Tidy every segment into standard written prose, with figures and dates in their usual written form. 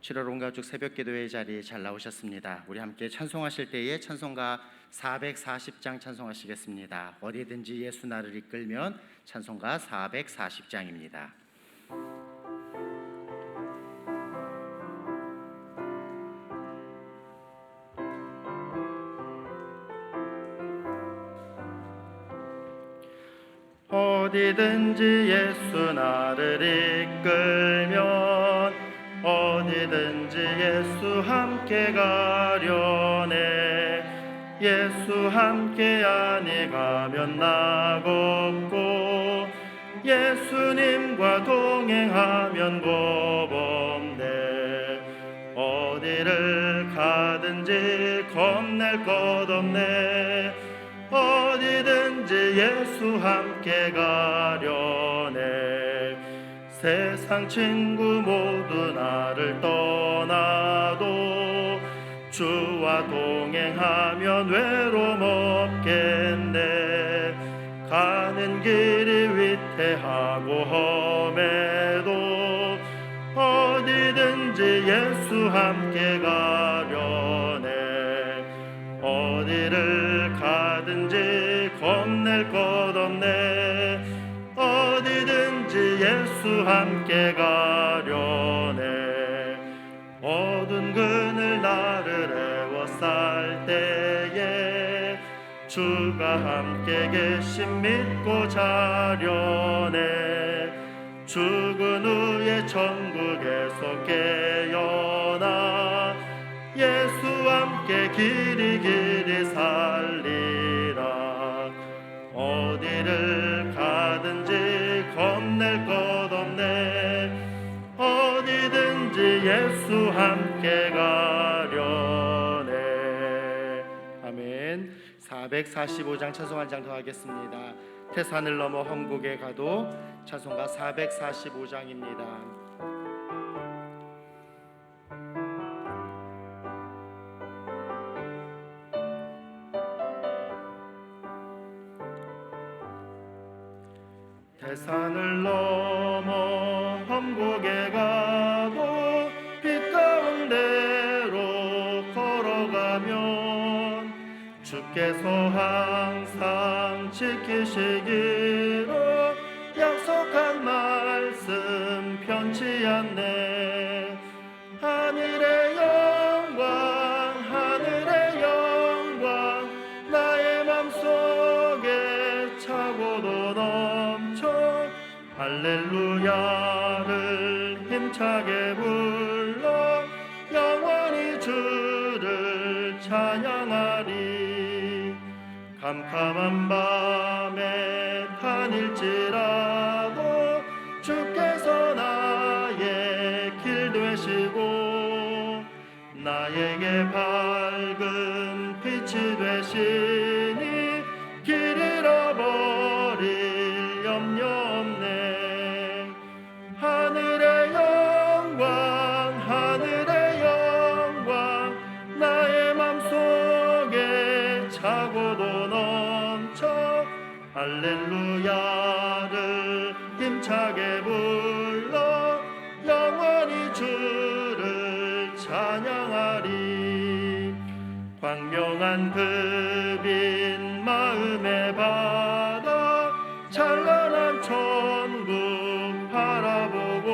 7월 온 가족 새벽 기도회 자리에 잘 나오셨습니다. 우리 함께 찬송하실 때에 찬송가 440장 찬송하시겠습니다. 어디든지 예수 나를 이끌면 찬송가 440장입니다. 어디든지 예수 나를 이끌면 어디든지 예수 함께 가려네. 예수 함께 아니 가면 나 걷고 예수님과 동행하면 겁없네. 어디를 가든지 겁낼 것 없네. 어디든지 예수 함께 가려네. 세상 친구 모두 나를 떠나도 주와 동행하면 외로움 없겠네. 가는 길이 위태하고 험해도 어디든지 예수 함께 가려네. 어디를 가든지 겁낼 것 없네. 어디든지 예수 함께 가려네. 어두운 그늘 나를 에워쌀 때에 주가 함께 계심 믿고 자려네. 죽은 후에 천국에서 깨어나 예수 함께 길이 살리라. 어디를 가든지 겁낼 것 없네. 어디든지 예수 함께 가려네. 아멘. 445장 찬송 한 장 더 하겠습니다. 태산을 넘어 험곡에 가도 찬송가 445장입니다. 태산을 넘어 험곡에 가도 빛 가운데로 걸어가면 주께서 항상 지키시기로 약속한 말씀 편치 않네. 하늘의 영광 하늘의 영광 나의 맘속에 차고도 넘쳐 할렐루야를 힘차게 불러 영원히 주를 찬양하리. 캄캄한 밤에 다닐지라도 주께서 나의 길 되시고 나에게 밝은 빛이 되시니 길 잃어버릴 염려 없네. 하늘의 영광 하늘의 영광 나의 맘속에 차고도 넘쳐 할렐루야를 힘차게 불러 영원히 주를 찬양하리. 광명한 그 빛 마음에 받아 찬란한 천국 바라보고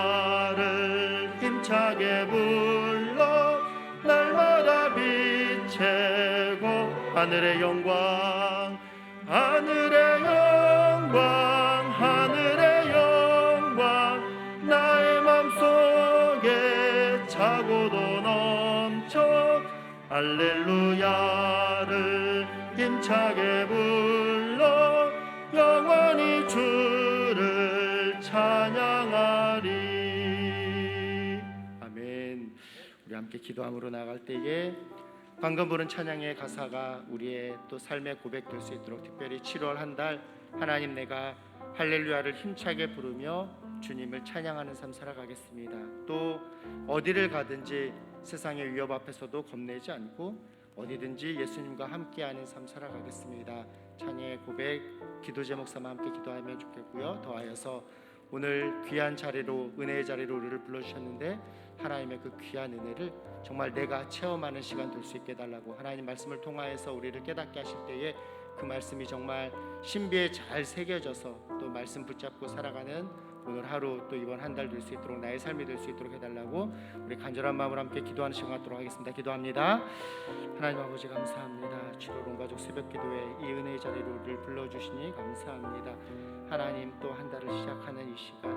할렐루야를 힘차게 불러 날마다 빛채고 하늘의 영광 하늘의 영광 하늘의 영광 나의 맘속에 차고도 넘쳐 할렐루야를 힘차게 불러 영원히 주를 찬양하리. 아멘. 우리 함께 기도함으로 나갈 때에 방금 부른 찬양의 가사가 우리의 또 삶의 고백될 수 있도록 특별히 7월 한 달 하나님 내가 할렐루야를 힘차게 부르며 주님을 찬양하는 삶 살아가겠습니다. 또 어디를 가든지 세상의 위협 앞에서도 겁내지 않고 어디든지 예수님과 함께하는 삶 살아가겠습니다. 찬양의 고백 기도 제목 삼아 함께 기도하면 좋겠고요. 더하여서 오늘 귀한 자리로, 은혜의 자리로 우리를 불러주셨는데 하나님의 그 귀한 은혜를 정말 내가 체험하는 시간 될 수 있게 해달라고, 하나님 말씀을 통하여서 우리를 깨닫게 하실 때에 그 말씀이 정말 신비에 잘 새겨져서 또 말씀 붙잡고 살아가는 오늘 하루, 또 이번 한 달 될 수 있도록, 나의 삶이 될 수 있도록 해달라고 우리 간절한 마음으로 함께 기도하는 시간 갖도록 하겠습니다. 기도합니다. 하나님 아버지 감사합니다. 7월 온 가족 새벽 기도에 이 은혜의 자리로 우리를 불러주시니 감사합니다. 하나님, 또 한 달을 시작하는 이 시간,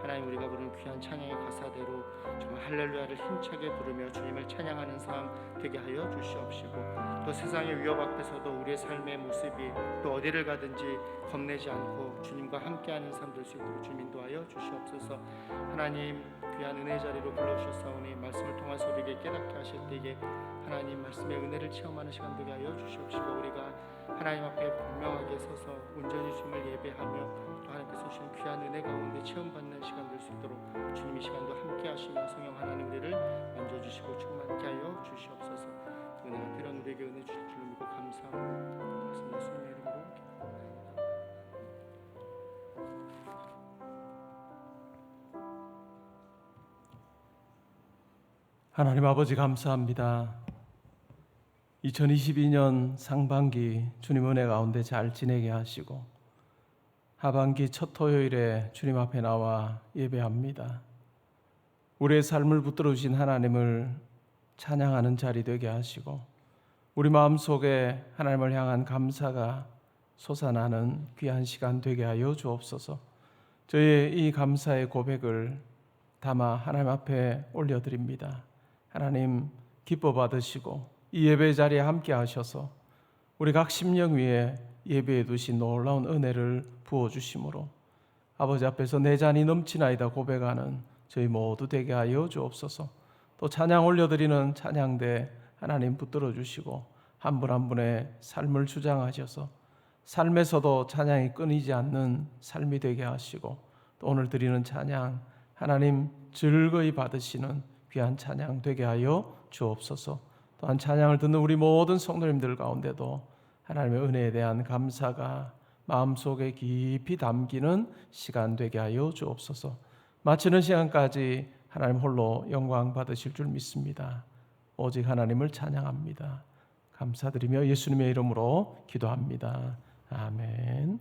하나님 우리가 부르는 귀한 찬양의 가사대로 정말 할렐루야를 힘차게 부르며 주님을 찬양하는 삶 되게 하여 주시옵시고, 또 세상의 위협 앞에서도 우리의 삶의 모습이 또 어디를 가든지 겁내지 않고 주님과 함께하는 삶 될 수 있도록 주님 인도하여 주시옵소서. 하나님 귀한 은혜 자리로 불러주셨사오니 말씀을 통해서 우리에게 깨닫게 하실 때에 하나님 말씀의 은혜를 체험하는 시간 되게 하여 주시옵시고, 우리가 하나님 앞에 분명하게 서서 온전히 주님을 예배하며 또 하나님께서 주신 귀한 은혜 가운데 체험받는 시간 될 수 있도록 주님 이 시간도 함께 하시며 성령 하나님 우리를 만져주시고 충만케 하여 주시옵소서. 은혜가 필요한 우리에게 은혜 주실 줄로 믿고 감사합니다. 말씀 예수님의 이름으로 기도합니다. 하나님 아버지 감사합니다. 2022년 상반기 주님 은혜 가운데 잘 지내게 하시고 하반기 첫 토요일에 주님 앞에 나와 예배합니다. 우리의 삶을 붙들어 주신 하나님을 찬양하는 자리 되게 하시고 우리 마음속에 하나님을 향한 감사가 솟아나는 귀한 시간 되게 하여 주옵소서. 저희의 이 감사의 고백을 담아 하나님 앞에 올려드립니다. 하나님 기뻐 받으시고 이 예배 자리에 함께 하셔서 우리 각 심령 위에 예배해 두신 놀라운 은혜를 부어주심으로 아버지 앞에서 내 잔이 넘치나이다 고백하는 저희 모두 되게 하여 주옵소서. 또 찬양 올려드리는 찬양대 하나님 붙들어 주시고 한 분 한 분의 삶을 주장하셔서 삶에서도 찬양이 끊이지 않는 삶이 되게 하시고 또 오늘 드리는 찬양 하나님 즐거이 받으시는 귀한 찬양 되게 하여 주옵소서. 또한 찬양을 듣는 우리 모든 성도님들 가운데도 하나님의 은혜에 대한 감사가 마음속에 깊이 담기는 시간 되게 하여 주옵소서. 마치는 시간까지 하나님 홀로 영광 받으실 줄 믿습니다. 오직 하나님을 찬양합니다. 감사드리며 예수님의 이름으로 기도합니다. 아멘.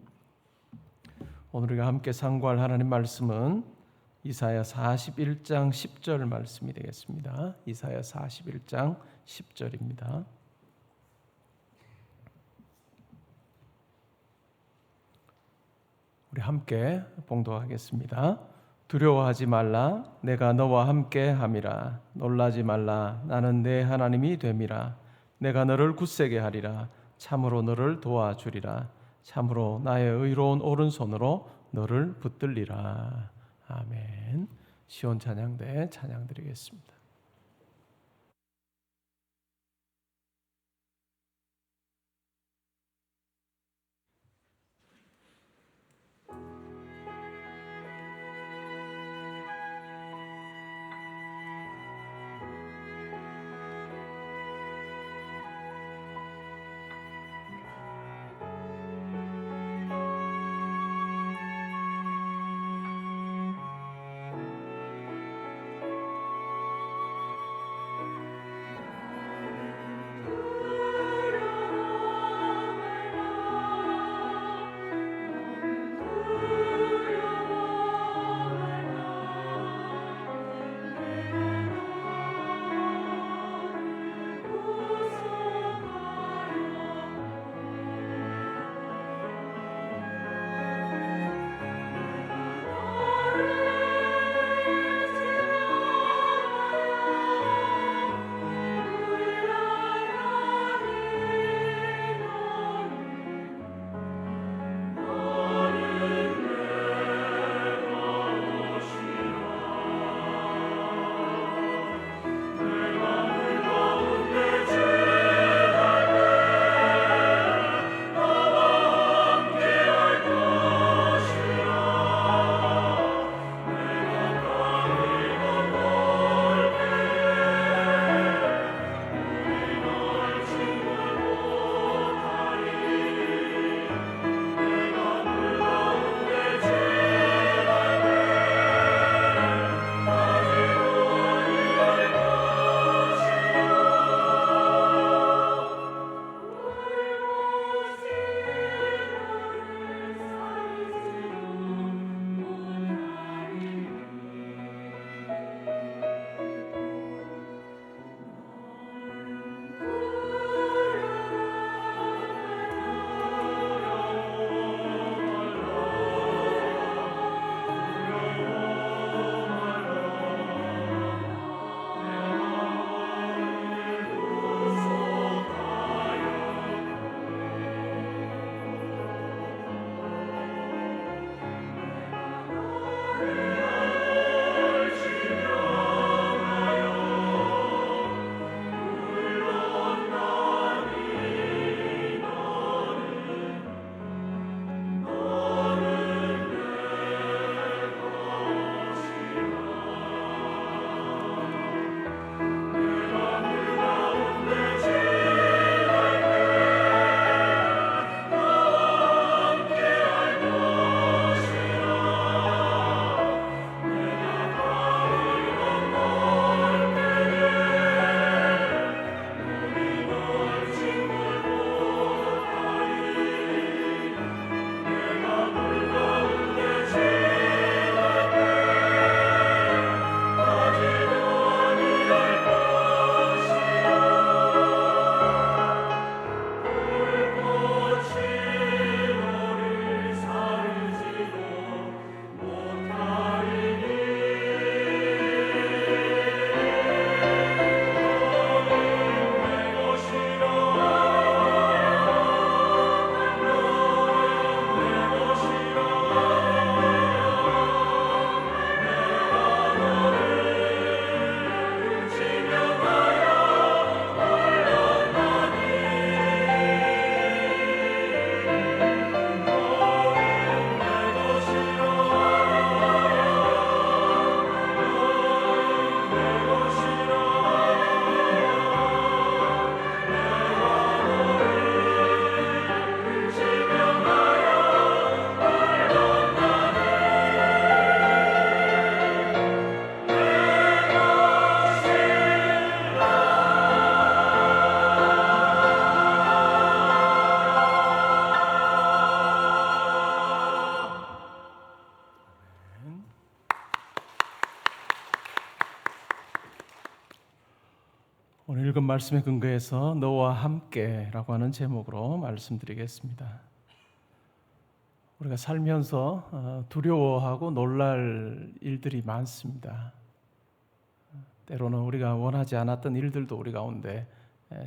오늘 우리가 함께 상고할 하나님 말씀은 이사야 41장 10절 말씀이 되겠습니다. 이사야 41장 10절입니다. 우리 함께 봉독하겠습니다. 두려워하지 말라, 내가 너와 함께 함이라. 놀라지 말라, 나는 내 하나님이 됨이라. 내가 너를 굳세게 하리라. 참으로 너를 도와주리라. 참으로 나의 의로운 오른손으로 너를 붙들리라. 아멘. 시온 찬양대 찬양 드리겠습니다. 오늘 읽은 말씀에 근거해서 너와 함께라고 하는 제목으로 말씀드리겠습니다. 우리가 살면서 두려워하고 놀랄 일들이 많습니다. 때로는 우리가 원하지 않았던 일들도 우리 가운데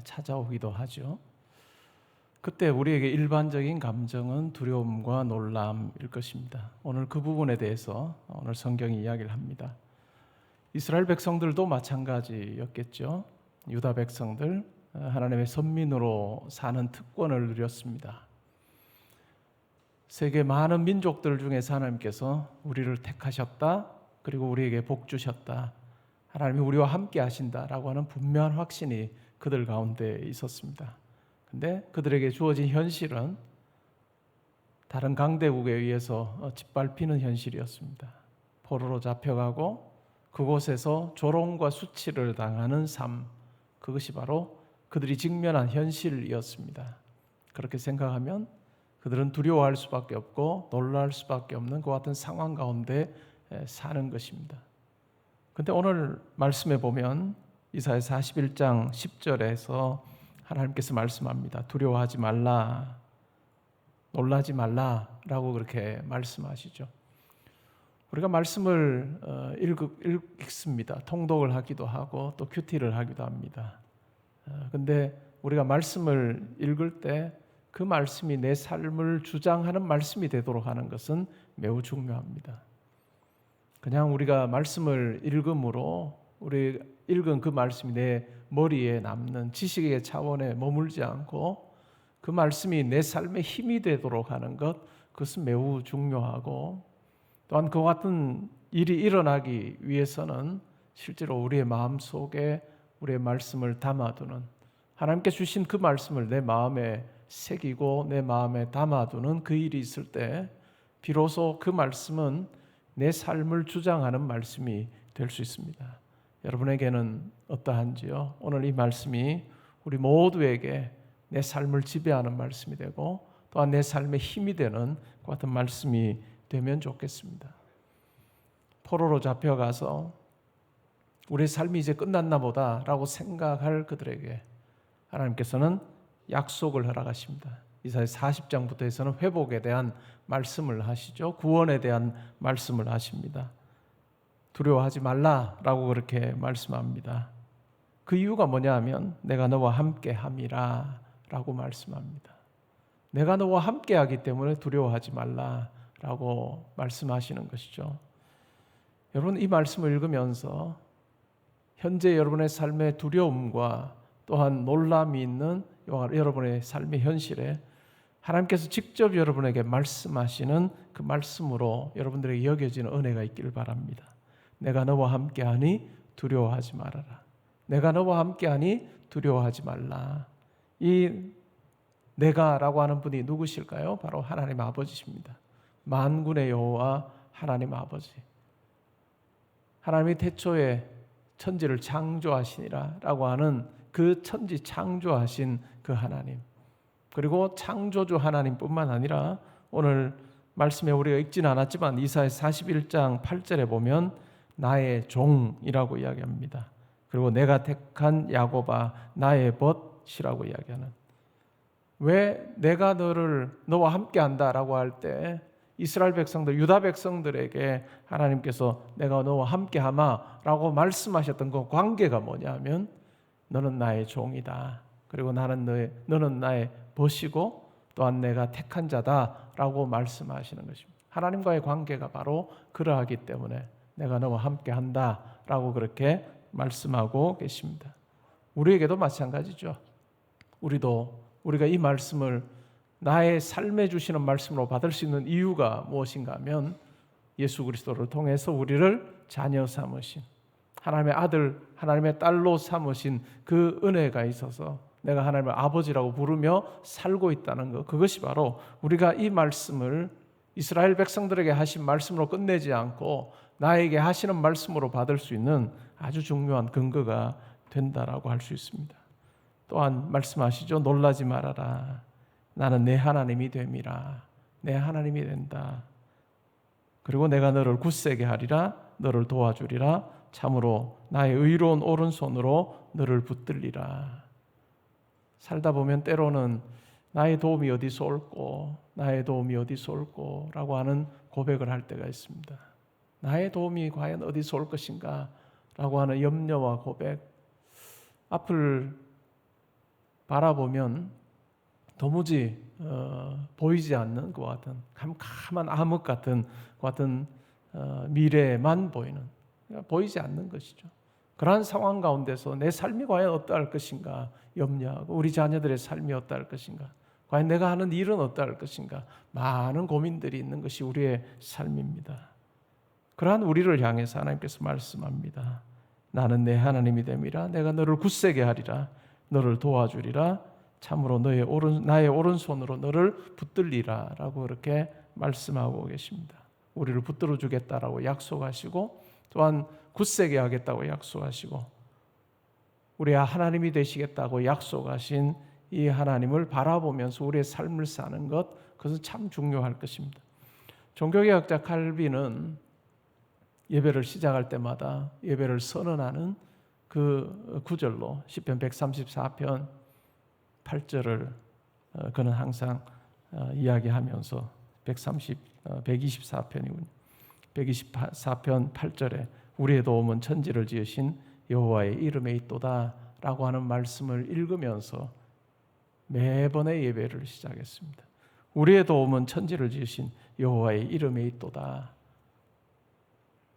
찾아오기도 하죠. 그때 우리에게 일반적인 감정은 두려움과 놀람일 것입니다. 오늘 그 부분에 대해서 오늘 성경이 이야기를 합니다. 이스라엘 백성들도 마찬가지였겠죠. 유다 백성들, 하나님의 선민으로 사는 특권을 누렸습니다. 세계 많은 민족들 중에서 하나님께서 우리를 택하셨다, 그리고 우리에게 복 주셨다, 하나님이 우리와 함께 하신다라고 하는 분명한 확신이 그들 가운데 있었습니다. 근데 그들에게 주어진 현실은 다른 강대국에 의해서 짓밟히는 현실이었습니다. 포로로 잡혀가고 그곳에서 조롱과 수치를 당하는 삶, 그것이 바로 그들이 직면한 현실이었습니다. 그렇게 생각하면 그들은 두려워할 수밖에 없고 놀랄 수밖에 없는 그 같은 상황 가운데 사는 것입니다. 그런데 오늘 말씀에 보면 이사야 41장 10절에서 하나님께서 말씀합니다. 두려워하지 말라, 놀라지 말라라고 그렇게 말씀하시죠. 우리가 말씀을 읽습니다. 통독을 하기도 하고 또 큐티를 하기도 합니다. 근데 우리가 말씀을 읽을 때 그 말씀이 내 삶을 주장하는 말씀이 되도록 하는 것은 매우 중요합니다. 그냥 우리가 말씀을 읽음으로 우리 읽은 그 말씀이 내 머리에 남는 지식의 차원에 머물지 않고 그 말씀이 내 삶의 힘이 되도록 하는 것, 그것은 매우 중요하고, 또한 그와 같은 일이 일어나기 위해서는 실제로 우리의 마음속에 우리의 말씀을 담아두는, 하나님께 주신 그 말씀을 내 마음에 새기고 내 마음에 담아두는 그 일이 있을 때 비로소 그 말씀은 내 삶을 주장하는 말씀이 될 수 있습니다. 여러분에게는 어떠한지요? 오늘 이 말씀이 우리 모두에게 내 삶을 지배하는 말씀이 되고 또한 내 삶의 힘이 되는 그 같은 말씀이 되면 좋겠습니다. 포로로 잡혀가서 우리의 삶이 이제 끝났나 보다라고 생각할 그들에게 하나님께서는 약속을 허락하십니다. 이사야 40장부터 해서는 회복에 대한 말씀을 하시죠. 구원에 대한 말씀을 하십니다. 두려워하지 말라라고 그렇게 말씀합니다. 그 이유가 뭐냐 하면 내가 너와 함께 함이라 라고 말씀합니다. 내가 너와 함께 하기 때문에 두려워하지 말라라고 말씀하시는 것이죠. 여러분, 이 말씀을 읽으면서 현재 여러분의 삶의 두려움과 또한 놀람이 있는 여러분의 삶의 현실에 하나님께서 직접 여러분에게 말씀하시는 그 말씀으로 여러분들에게 여겨지는 은혜가 있기를 바랍니다. 내가 너와 함께하니 두려워하지 말아라. 내가 너와 함께하니 두려워하지 말라. 이 내가라고 하는 분이 누구실까요? 바로 하나님 아버지십니다. 만군의 여호와 하나님 아버지. 하나님이 태초에 천지를 창조하시니라 라고 하는 그 천지 창조하신 그 하나님, 그리고 창조주 하나님뿐만 아니라 오늘 말씀에 우리가 읽지는 않았지만 이사야 41장 8절에 보면 나의 종이라고 이야기합니다. 그리고 내가 택한 야곱아 나의 벗이라고 이야기하는, 왜 내가 너와 함께 한다라고 할 때 이스라엘 백성들, 유다 백성들에게 하나님께서 내가 너와 함께 하마라고 말씀하셨던 그 관계가 뭐냐면 너는 나의 종이다. 그리고 너는 나의 벗이고 또한 내가 택한 자다라고 말씀하시는 것입니다. 하나님과의 관계가 바로 그러하기 때문에 내가 너와 함께 한다라고 그렇게 말씀하고 계십니다. 우리에게도 마찬가지죠. 우리가 이 말씀을 나의 삶에 주시는 말씀으로 받을 수 있는 이유가 무엇인가 하면 예수 그리스도를 통해서 우리를 자녀 삼으신, 하나님의 아들, 하나님의 딸로 삼으신 그 은혜가 있어서 내가 하나님을 아버지라고 부르며 살고 있다는 것, 그것이 바로 우리가 이 말씀을 이스라엘 백성들에게 하신 말씀으로 끝내지 않고 나에게 하시는 말씀으로 받을 수 있는 아주 중요한 근거가 된다라고 할 수 있습니다. 또한 말씀하시죠. 놀라지 말아라. 나는 내 하나님이 됨이라. 내 하나님이 된다. 그리고 내가 너를 굳세게 하리라. 너를 도와주리라. 참으로 나의 의로운 오른손으로 너를 붙들리라. 살다 보면 때로는 나의 도움이 어디서 올꼬, 나의 도움이 어디서 올꼬 라고 하는 고백을 할 때가 있습니다. 나의 도움이 과연 어디서 올 것인가 라고 하는 염려와 고백, 앞을 바라보면 도무지 보이지 않는 것 같은 캄캄한 암흑 같은 미래만 보이는, 보이지 않는 것이죠. 그러한 상황 가운데서 내 삶이 과연 어떠할 것인가 염려하고, 우리 자녀들의 삶이 어떠할 것인가, 과연 내가 하는 일은 어떠할 것인가, 많은 고민들이 있는 것이 우리의 삶입니다. 그러한 우리를 향해서 하나님께서 말씀합니다. 나는 내 하나님이 됨이라. 내가 너를 굳세게 하리라. 너를 도와주리라. 참으로 나의 오른손으로 너를 붙들리라 라고 그렇게 말씀하고 계십니다. 우리를 붙들어 주겠다라고 약속하시고, 또한 굳세게 하겠다고 약속하시고, 우리의 하나님이 되시겠다고 약속하신 이 하나님을 바라보면서 우리의 삶을 사는 것, 그것은 참 중요할 것입니다. 종교개혁자 칼빈은 예배를 시작할 때마다 예배를 선언하는 그 구절로 시편 134편 8절을 그는 항상 이야기하면서 124편이군요. 124편 8절에 우리의 도움은 천지를 지으신 여호와의 이름에 있도다 라고 하는 말씀을 읽으면서 매번의 예배를 시작했습니다. 우리의 도움은 천지를 지으신 여호와의 이름에 있도다.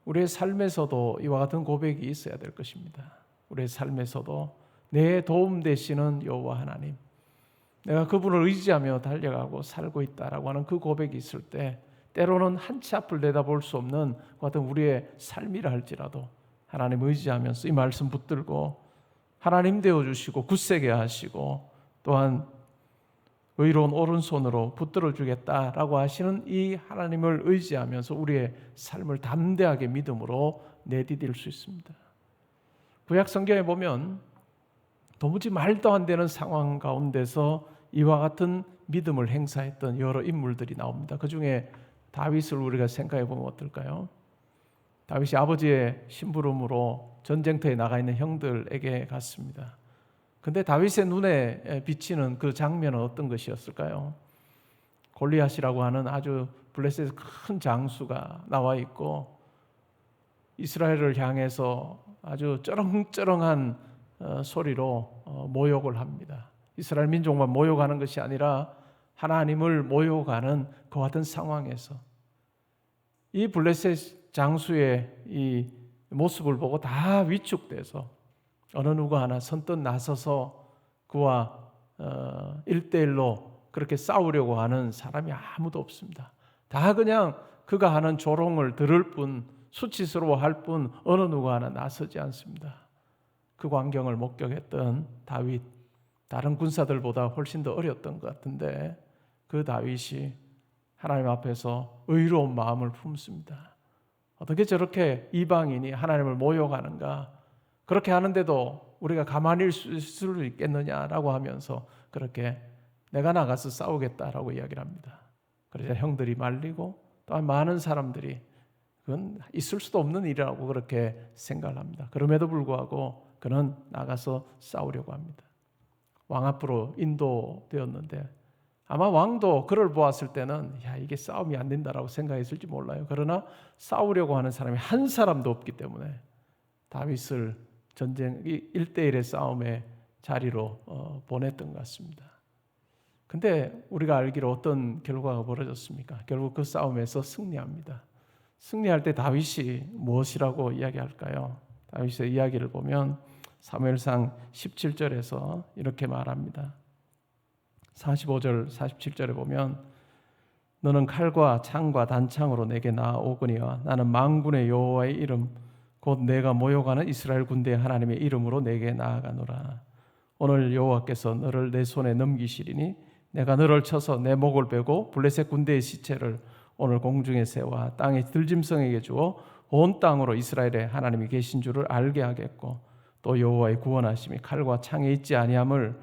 우리의 삶에서도 이와 같은 고백이 있어야 될 것입니다. 우리의 삶에서도 내 도움 되시는 여호와 하나님, 내가 그분을 의지하며 달려가고 살고 있다라고 하는 그 고백이 있을 때, 때로는 한치 앞을 내다볼 수 없는 그 같은 우리의 삶이라 할지라도 하나님 의지하면서 이 말씀 붙들고 하나님 되어주시고 굳세게 하시고, 또한 의로운 오른손으로 붙들어 주겠다라고 하시는 이 하나님을 의지하면서 우리의 삶을 담대하게 믿음으로 내디딜 수 있습니다. 구약 성경에 보면 도무지 말도 안 되는 상황 가운데서 이와 같은 믿음을 행사했던 여러 인물들이 나옵니다. 그 중에 다윗을 우리가 생각해 보면 어떨까요? 다윗이 아버지의 심부름으로 전쟁터에 나가 있는 형들에게 갔습니다. 근데 다윗의 눈에 비치는 그 장면은 어떤 것이었을까요? 골리앗이라고 하는 아주 블레셋의 큰 장수가 나와 있고, 이스라엘을 향해서 아주 쩌렁쩌렁한 소리로 모욕을 합니다. 이스라엘 민족만 모욕하는 것이 아니라 하나님을 모욕하는 그 같은 상황에서 이 블레셋 장수의 이 모습을 보고 다 위축돼서 어느 누가 하나 선뜻 나서서 그와 1대1로 그렇게 싸우려고 하는 사람이 아무도 없습니다. 다 그냥 그가 하는 조롱을 들을 뿐, 수치스러워할 뿐 어느 누가 하나 나서지 않습니다. 그 광경을 목격했던 다윗, 다른 군사들보다 훨씬 더 어렸던 것 같은데 그 다윗이 하나님 앞에서 의로운 마음을 품습니다. 어떻게 저렇게 이방인이 하나님을 모욕하는가, 그렇게 하는데도 우리가 가만히 있을 수 있겠느냐라고 하면서 그렇게 내가 나가서 싸우겠다라고 이야기를 합니다. 그러자 형들이 말리고 또한 많은 사람들이 그건 있을 수도 없는 일이라고 그렇게 생각을 합니다. 그럼에도 불구하고 그는 나가서 싸우려고 합니다. 왕 앞으로 인도되었는데 아마 왕도 그를 보았을 때는 이게 싸움이 안 된다라고 생각했을지 몰라요. 그러나 싸우려고 하는 사람이 한 사람도 없기 때문에 다윗을 전쟁 1대1의 싸움의 자리로 보냈던 것 같습니다. 근데 우리가 알기로 어떤 결과가 벌어졌습니까? 결국 그 싸움에서 승리합니다. 승리할 때 다윗이 무엇이라고 이야기할까요? 다윗의 이야기를 보면 사무엘상 17절에서 이렇게 말합니다. 45절 47절에 보면 너는 칼과 창과 단창으로 내게 나아오거니와 나는 만군의 여호와의 이름 곧 내가 모욕하는 이스라엘 군대의 하나님의 이름으로 내게 나아가노라. 오늘 여호와께서 너를 내 손에 넘기시리니 내가 너를 쳐서 내 목을 베고 블레셋 군대의 시체를 오늘 공중에 세워 땅의 들짐승에게 주어 온 땅으로 이스라엘의 하나님이 계신 줄을 알게 하겠고 또 여호와의 구원하심이 칼과 창에 있지 아니함을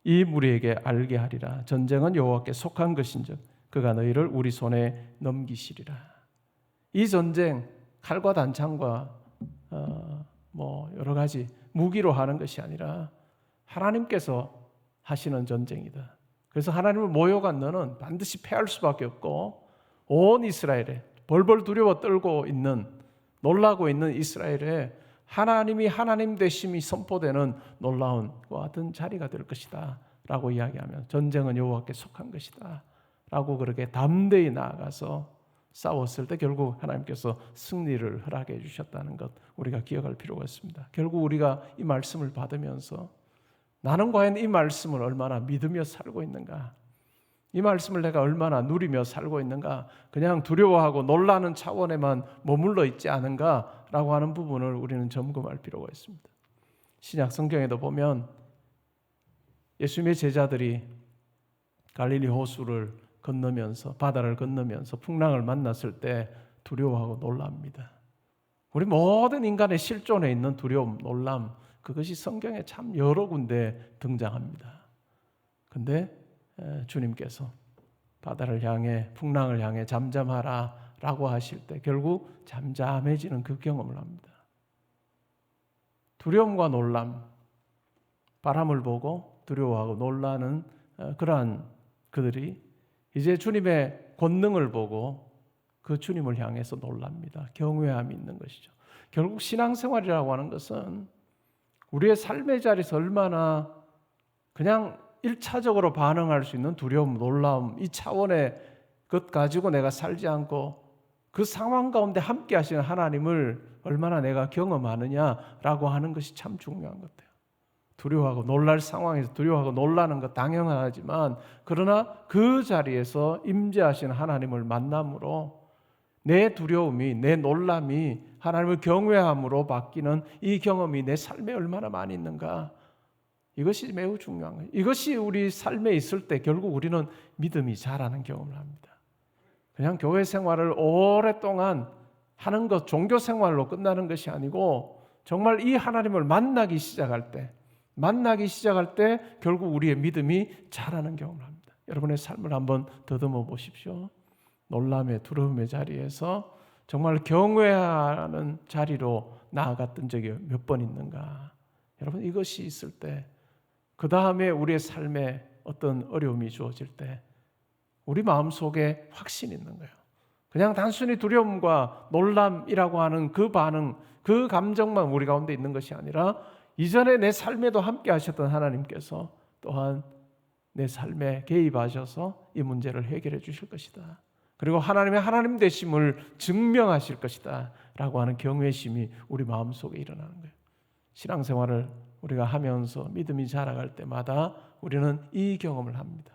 이 무리에게 알게 하리라. 전쟁은 여호와께 속한 것인즉 그가 너희를 우리 손에 넘기시리라. 이 전쟁, 칼과 단창과 뭐 여러 가지 무기로 하는 것이 아니라 하나님께서 하시는 전쟁이다. 그래서 하나님을 모욕한 너는 반드시 패할 수밖에 없고 온 이스라엘에 벌벌 두려워 떨고 있는 놀라고 있는 이스라엘에 하나님이 하나님 되심이 선포되는 놀라운 그와 같은 자리가 될 것이다 라고 이야기하면 전쟁은 여호와께 속한 것이다 라고 그렇게 담대히 나아가서 싸웠을 때 결국 하나님께서 승리를 허락해 주셨다는 것 우리가 기억할 필요가 있습니다. 결국 우리가 이 말씀을 받으면서 나는 과연 이 말씀을 얼마나 믿으며 살고 있는가, 이 말씀을 내가 얼마나 누리며 살고 있는가, 그냥 두려워하고 놀라는 차원에만 머물러 있지 않은가라고 하는 부분을 우리는 점검할 필요가 있습니다. 신약 성경에도 보면 예수님의 제자들이 갈릴리 호수를 건너면서 바다를 건너면서 풍랑을 만났을 때 두려워하고 놀랍니다. 우리 모든 인간의 실존에 있는 두려움, 놀람, 그것이 성경에 참 여러 군데 등장합니다. 근데 주님께서 바다를 향해 풍랑을 향해 잠잠하라 라고 하실 때 결국 잠잠해지는 그 경험을 합니다. 두려움과 놀람, 바람을 보고 두려워하고 놀라는 그러한 그들이 이제 주님의 권능을 보고 그 주님을 향해서 놀랍니다. 경외함이 있는 것이죠. 결국 신앙생활이라고 하는 것은 우리의 삶의 자리에서 얼마나 그냥 1차적으로 반응할 수 있는 두려움, 놀라움, 이 차원의 것 가지고 내가 살지 않고 그 상황 가운데 함께 하시는 하나님을 얼마나 내가 경험하느냐라고 하는 것이 참 중요한 것 같아요. 두려워하고 놀랄 상황에서 두려워하고 놀라는 것 당연하지만 그러나 그 자리에서 임재하시는 하나님을 만남으로 내 두려움이, 내 놀람이 하나님을 경외함으로 바뀌는 이 경험이 내 삶에 얼마나 많이 있는가, 이것이 매우 중요한 거예요. 이것이 우리 삶에 있을 때 결국 우리는 믿음이 자라는 경험을 합니다. 그냥 교회 생활을 오랫동안 하는 것, 종교 생활로 끝나는 것이 아니고 정말 이 하나님을 만나기 시작할 때 결국 우리의 믿음이 자라는 경험을 합니다. 여러분의 삶을 한번 더듬어 보십시오. 놀람의 두려움의 자리에서 정말 경외하는 자리로 나아갔던 적이 몇 번 있는가. 여러분, 이것이 있을 때 그 다음에 우리의 삶에 어떤 어려움이 주어질 때 우리 마음속에 확신이 있는 거예요. 그냥 단순히 두려움과 놀람이라고 하는 그 반응, 그 감정만 우리 가운데 있는 것이 아니라 이전에 내 삶에도 함께 하셨던 하나님께서 또한 내 삶에 개입하셔서 이 문제를 해결해 주실 것이다. 그리고 하나님의 하나님 되심을 증명하실 것이다 라고 하는 경외심이 우리 마음속에 일어나는 거예요. 신앙생활을 우리가 하면서 믿음이 자라갈 때마다 우리는 이 경험을 합니다.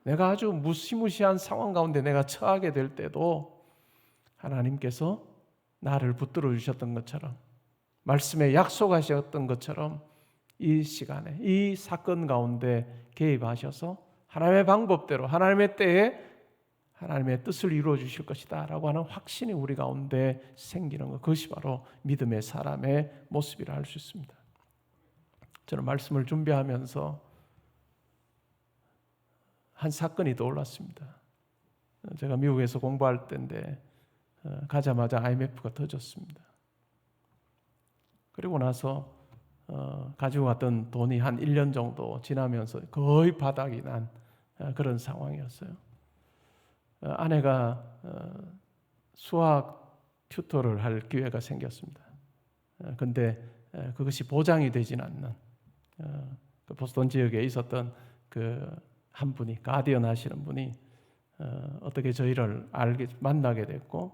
내가 아주 무시무시한 상황 가운데 내가 처하게 될 때도 하나님께서 나를 붙들어 주셨던 것처럼, 말씀에 약속하셨던 것처럼 이 시간에 이 사건 가운데 개입하셔서 하나님의 방법대로 하나님의 때에 하나님의 뜻을 이루어 주실 것이다 라고 하는 확신이 우리 가운데 생기는 것, 그것이 바로 믿음의 사람의 모습이라 할 수 있습니다. 저는 말씀을 준비하면서 한 사건이 떠올랐습니다. 제가 미국에서 공부할 때인데 가자마자 IMF가 터졌습니다. 그리고 나서 가지고 갔던 돈이 한 1년 정도 지나면서 거의 바닥이 난 그런 상황이었어요. 아내가 수학 튜터를 할 기회가 생겼습니다. 근데 그것이 보장이 되진 않는 그 보스턴 지역에 있었던 그 한 분이, 가디언 하시는 분이 어떻게 저희를 만나게 됐고,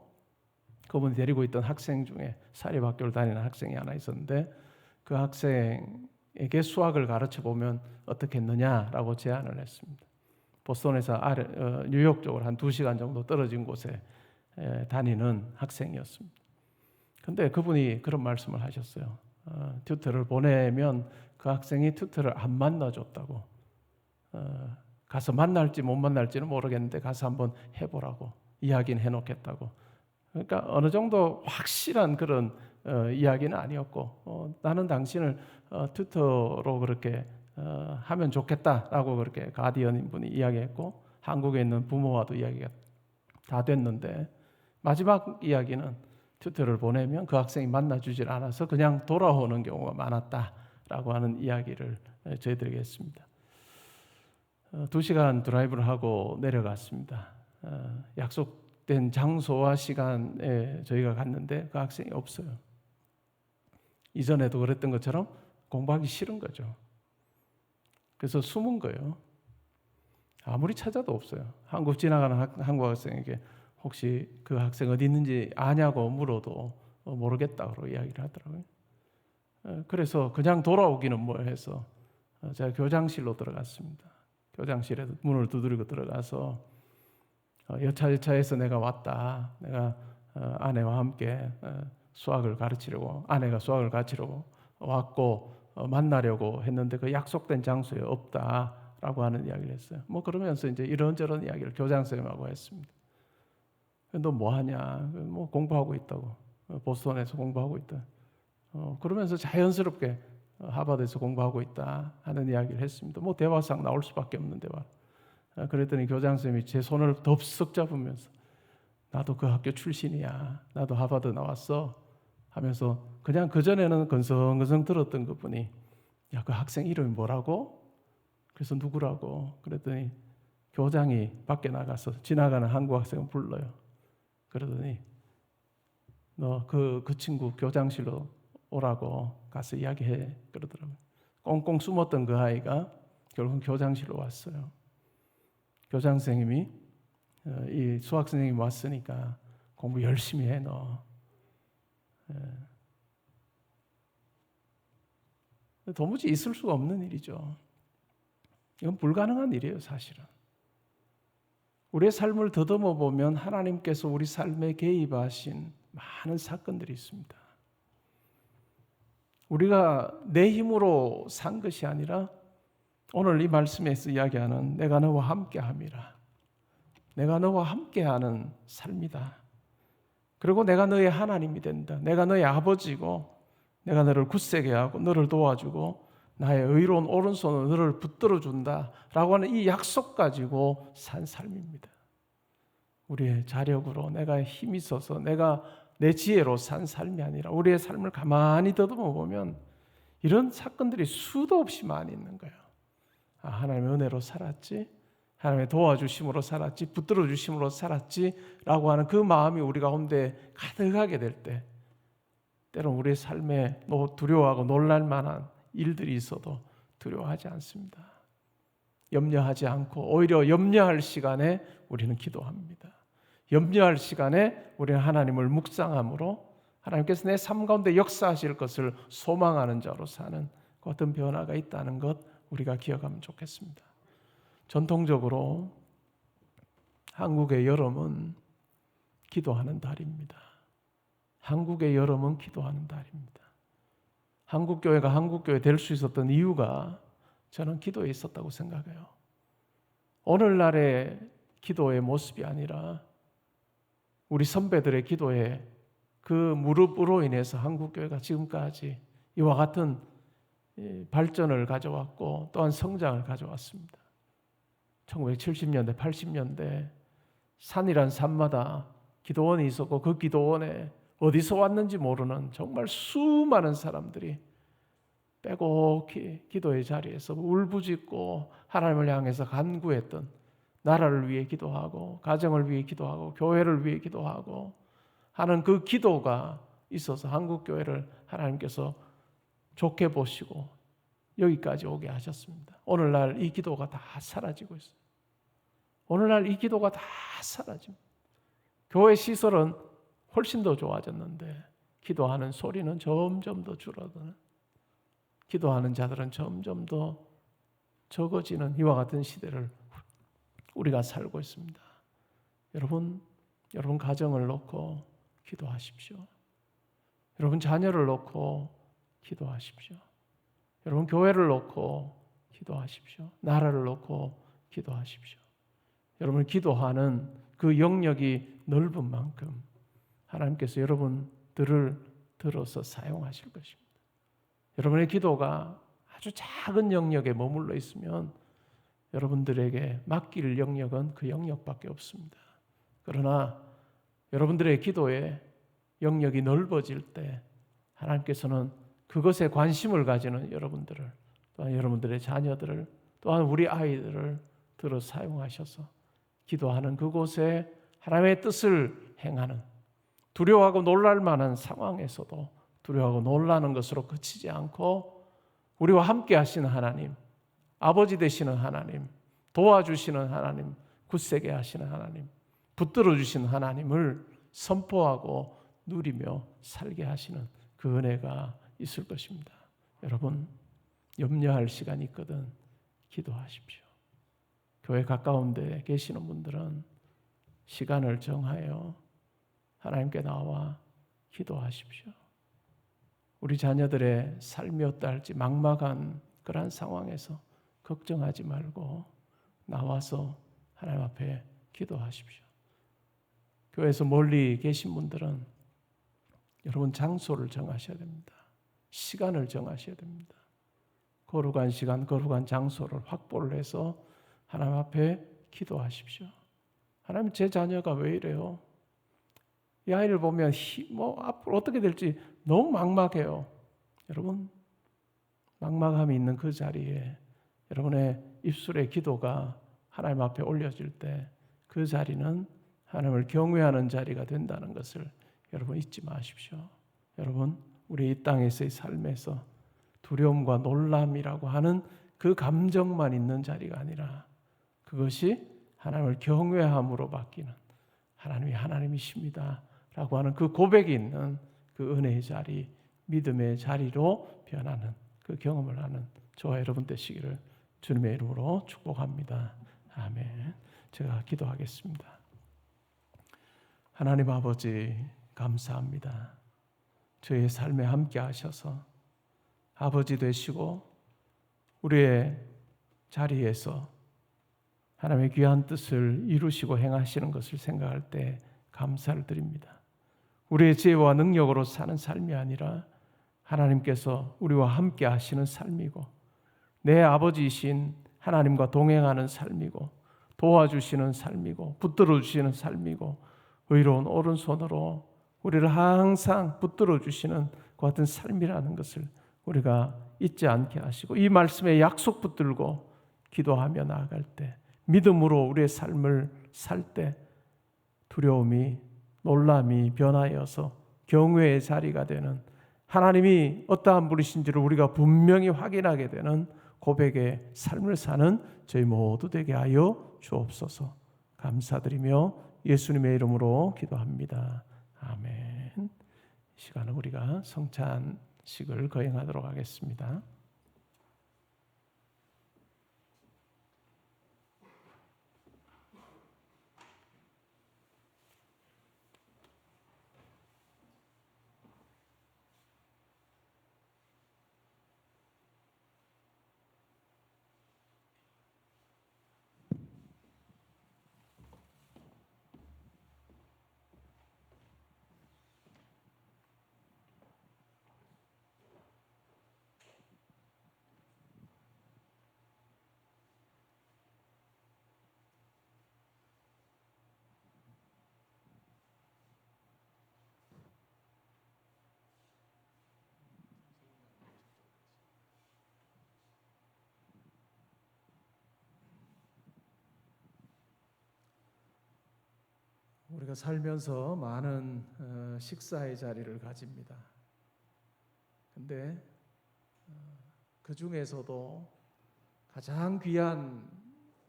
그분이 데리고 있던 학생 중에 사립학교를 다니는 학생이 하나 있었는데 그 학생에게 수학을 가르쳐 보면 어떻겠느냐라고 제안을 했습니다. 보스턴에서 뉴욕 쪽으로 한 2시간 정도 떨어진 곳에 다니는 학생이었습니다. 근데 그분이 그런 말씀을 하셨어요. 튜터를 보내면 그 학생이 튜터를 안 만나줬다고. 가서 만날지 못 만날지는 모르겠는데 가서 한번 해보라고 이야기는 해놓겠다고. 그러니까 어느 정도 확실한 그런 이야기는 아니었고, 나는 당신을 튜터로 그렇게 하면 좋겠다라고 그렇게 가디언인 분이 이야기했고, 한국에 있는 부모와도 이야기가 다 됐는데 마지막 이야기는 튜터를 보내면 그 학생이 만나주질 않아서 그냥 돌아오는 경우가 많았다라고 하는 이야기를 저희들에게 했습니다. 2시간 드라이브를 하고 내려갔습니다. 약속된 장소와 시간에 저희가 갔는데 그 학생이 없어요. 이전에도 그랬던 것처럼 공부하기 싫은 거죠. 그래서 숨은 거예요. 아무리 찾아도 없어요. 한국 지나가는 한국 학생에게 혹시 그 학생 어디 있는지 아냐고 물어도 모르겠다고 이야기를 하더라고요. 그래서 그냥 돌아오기는 뭐 해서 제가 교장실로 들어갔습니다. 교장실에 문을 두드리고 들어가서 여차여차해서 내가 왔다. 내가 아내와 함께 수학을 가르치려고, 아내가 수학을 가르치려고 왔고 만나려고 했는데 그 약속된 장소에 없다라고 하는 이야기를 했어요. 뭐 그러면서 이제 이런저런 이야기를 교장선생님하고 했습니다. 너 뭐 하냐? 뭐 공부하고 있다고. 보스턴에서 공부하고 있다. 그러면서 자연스럽게 하버드에서 공부하고 있다 하는 이야기를 했습니다. 뭐 대화상 나올 수밖에 없는 대화. 그랬더니 교장선생님이 제 손을 덥석 잡으면서 나도 그 학교 출신이야. 나도 하버드 나왔어. 하면서 그냥 그전에는 건성건성 들었던 그분이 야, 그 학생 이름이 뭐라고? 그래서 누구라고? 그랬더니 교장이 밖에 나가서 지나가는 한국 학생을 불러요. 그러더니 너 그 친구 교장실로 오라고 가서 이야기해 그러더라고요. 꽁꽁 숨었던 그 아이가 결국 교장실로 왔어요. 교장 선생님이 이 수학 선생님이 왔으니까 공부 열심히 해 너. 도무지 있을 수가 없는 일이죠. 이건 불가능한 일이에요, 사실은. 우리의 삶을 더듬어 보면 하나님께서 우리 삶에 개입하신 많은 사건들이 있습니다. 우리가 내 힘으로 산 것이 아니라 오늘 이 말씀에서 이야기하는 내가 너와 함께함이라. 내가 너와 함께하는 삶이다. 그리고 내가 너의 하나님이 된다. 내가 너의 아버지고 내가 너를 굳세게 하고 너를 도와주고 나의 의로운 오른손으로 너를 붙들어 준다 라고 하는 이 약속 가지고 산 삶입니다. 우리의 자력으로 내가 힘이 있어서 내가 내 지혜로 산 삶이 아니라 우리의 삶을 가만히 더듬어 보면 이런 사건들이 수도 없이 많이 있는 거예요. 아, 하나님의 은혜로 살았지, 하나님의 도와주심으로 살았지, 붙들어 주심으로 살았지 라고 하는 그 마음이 우리 가운데 가득하게 될 때 때로는 우리의 삶에 두려워하고 놀랄 만한 일들이 있어도 두려워하지 않습니다. 염려하지 않고 오히려 염려할 시간에 우리는 기도합니다. 염려할 시간에 우리는 하나님을 묵상함으로 하나님께서 내 삶 가운데 역사하실 것을 소망하는 자로 사는 그 어떤 변화가 있다는 것 우리가 기억하면 좋겠습니다. 전통적으로 한국의 여름은 기도하는 달입니다. 한국의 여름은 기도하는 달입니다. 한국교회가 한국교회 될 수 있었던 이유가 저는 기도에 있었다고 생각해요. 오늘날의 기도의 모습이 아니라 우리 선배들의 기도에 그 무릎으로 인해서 한국교회가 지금까지 이와 같은 발전을 가져왔고 또한 성장을 가져왔습니다. 1970년대, 80년대 산이란 산마다 기도원이 있었고 그 기도원에 어디서 왔는지 모르는 정말 수많은 사람들이 빼곡히 기도의 자리에서 울부짖고 하나님을 향해서 간구했던, 나라를 위해 기도하고 가정을 위해 기도하고 교회를 위해 기도하고 하는 그 기도가 있어서 한국교회를 하나님께서 좋게 보시고 여기까지 오게 하셨습니다. 오늘날 이 기도가 다 사라지고 있어요. 오늘날 이 기도가 다 사라집니다. 교회 시설은 훨씬 더 좋아졌는데 기도하는 소리는 점점 더 줄어드는, 기도하는 자들은 점점 더 적어지는 이와 같은 시대를 우리가 살고 있습니다. 여러분 가정을 놓고 기도하십시오. 여러분 자녀를 놓고 기도하십시오. 여러분 교회를 놓고 기도하십시오. 나라를 놓고 기도하십시오. 여러분 기도하는 그 영역이 넓은 만큼 하나님께서 여러분들을 들어서 사용하실 것입니다. 여러분의 기도가 아주 작은 영역에 머물러 있으면 여러분들에게 맡길 영역은 그 영역밖에 없습니다. 그러나 여러분들의 기도에 영역이 넓어질 때 하나님께서는 그것에 관심을 가지는 여러분들을, 또한 여러분들의 자녀들을, 또한 우리 아이들을 들어 사용하셔서 기도하는 그곳에 하나님의 뜻을 행하는, 두려워하고 놀랄 만한 상황에서도 두려워하고 놀라는 것으로 그치지 않고 우리와 함께 하시는 하나님, 아버지 되시는 하나님, 도와주시는 하나님, 굳세게 하시는 하나님, 붙들어 주시는 하나님을 선포하고 누리며 살게 하시는 그 은혜가 있을 것입니다. 여러분, 염려할 시간이 있거든 기도하십시오. 교회 가까운 데 계시는 분들은 시간을 정하여 하나님께 나와 기도하십시오. 우리 자녀들의 삶이 어떠 할지 막막한 그러한 상황에서 걱정하지 말고 나와서 하나님 앞에 기도하십시오. 교회에서 멀리 계신 분들은 여러분 장소를 정하셔야 됩니다. 시간을 정하셔야 됩니다. 거룩한 시간, 거룩한 장소를 확보를 해서 하나님 앞에 기도하십시오. 하나님, 제 자녀가 왜 이래요? 이 아이를 보면 앞으로 어떻게 될지 너무 막막해요. 여러분, 막막함이 있는 그 자리에 여러분의 입술의 기도가 하나님 앞에 올려질 때 그 자리는 하나님을 경외하는 자리가 된다는 것을 여러분 잊지 마십시오. 여러분, 우리 이 땅에서의 삶에서 두려움과 놀람이라고 하는 그 감정만 있는 자리가 아니라 그것이 하나님을 경외함으로 바뀌는, 하나님이 하나님이십니다 라고 하는 그 고백이 있는 그 은혜의 자리, 믿음의 자리로 변하는 그 경험을 하는 저와 여러분 되시기를 주님의 이름으로 축복합니다. 아멘. 제가 기도하겠습니다. 하나님 아버지, 감사합니다. 저의 삶에 함께 하셔서 아버지 되시고 우리의 자리에서 하나님의 귀한 뜻을 이루시고 행하시는 것을 생각할 때 감사를 드립니다. 우리의 지혜와 능력으로 사는 삶이 아니라 하나님께서 우리와 함께 하시는 삶이고 내 아버지이신 하나님과 동행하는 삶이고 도와주시는 삶이고 붙들어 주시는 삶이고 의로운 오른손으로 우리를 항상 붙들어 주시는 그 같은 삶이라는 것을 우리가 잊지 않게 하시고 이 말씀에 약속 붙들고 기도하며 나아갈 때 믿음으로 우리의 삶을 살 때 두려움이 놀람이 변하여서 경외의 자리가 되는, 하나님이 어떠한 분이신지를 우리가 분명히 확인하게 되는 고백의 삶을 사는 저희 모두 되게 하여 주옵소서. 감사드리며 예수님의 이름으로 기도합니다. 아멘. 이 시간은 우리가 성찬식을 거행하도록 하겠습니다. 우리가 살면서 많은 식사의 자리를 가집니다. 근데 그 중에서도 가장 귀한